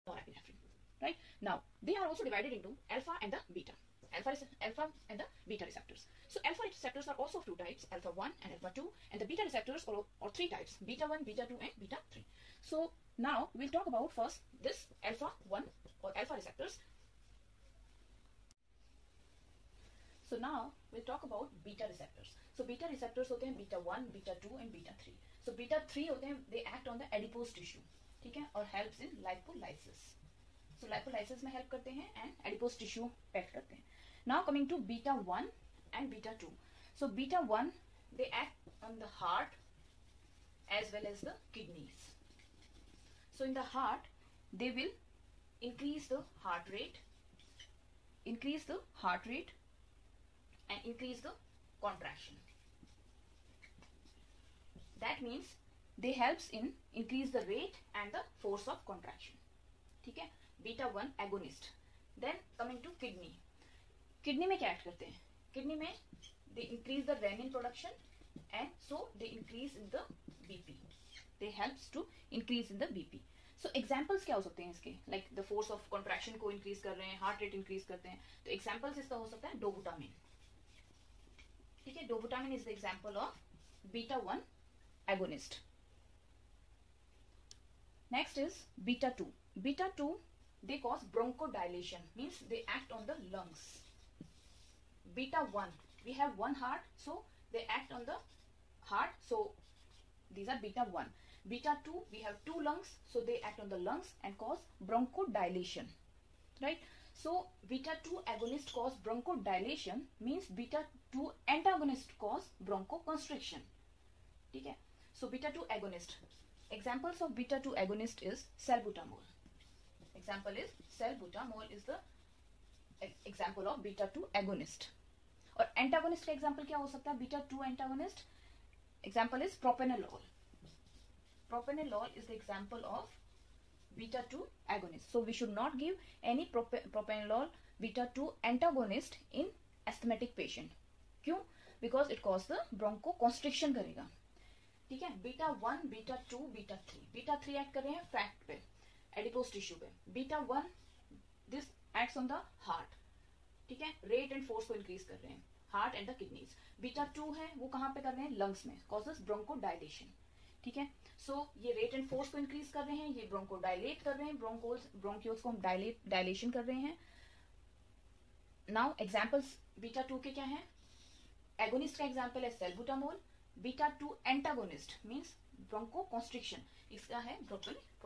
norepinephrine. Right? Now, they are also divided into alpha and the beta. Alpha and the beta receptors. So alpha receptors are also of two types, alpha 1 and alpha 2, and the beta receptors are three types, beta 1, beta 2 and beta 3. So now we'll talk about first this alpha 1 or alpha receptors. So now we'll talk about beta receptors. So beta receptors होते हैं beta 1, beta 2 and beta 3. So beta 3 होते हैं, they act on the adipose tissue, ठीक है, और helps in lipolysis. So lipolysis में help करते हैं and adipose tissue act करते हैं. Now coming to beta 1 and beta 2. So beta 1, they act on the heart as well as the kidneys. So in the heart, they will increase the heart rate and increase the contraction. That means they helps in increase the rate and the force of contraction. ठीक है, beta 1 agonist. Then coming to kidney. Kidney में क्या act करते हैं? Kidney में they increase the renin production and so they increase in the BP. They helps to increase in the BP. So examples क्या हो सकते हैं इसके? Like the force of contraction को increase कर रहे हैं, heart rate increase करते हैं. तो examples इसका हो सकता है dobutamine. ठीक है, dobutamine is the example of beta 1 agonist. Next is beta 2. Beta 2, they cause bronchodilation, means they act on the lungs. Beta 1, we have one heart, so they act on the heart, so these are beta 1. Beta 2, we have two lungs, so they act on the lungs and cause bronchodilation, right? So beta 2 agonist cause bronchodilation, means beta 2 antagonist cause bronchoconstriction. ठीक है, so beta 2 agonist. Examples of beta 2 agonist is salbutamol. Example is salbutamol is the example of beta 2 agonist. और antagonist का example क्या हो सकता है? Beta 2 antagonist example is propranolol. Propranolol is the example of beta 2 agonist. So we should not give any propranolol beta 2 antagonist in asthmatic patient. क्यों? Because it cause the bronchoconstriction करेगा. ठीक है, beta 1, beta 2, beta 3. Beta 3 act कर रहे हैं fat पे, adipose tissue पे. Beta 1, this acts on the heart. ठीक है, rate and force को increase कर रहे हैं, heart and the kidneys. Beta 2 है, वो कहाँ पे कर रहे हैं? lungs में, causes bronchodilation. ठीक है, so ये rate and force को increase कर रहे हैं, ये bronchodilate कर रहे हैं, bronchioles को हम dilation कर रहे हैं. Now examples beta 2 के क्या हैं? Agonist का example है salbutamol. Beta 2 antagonist means bronchoconstriction, इसका है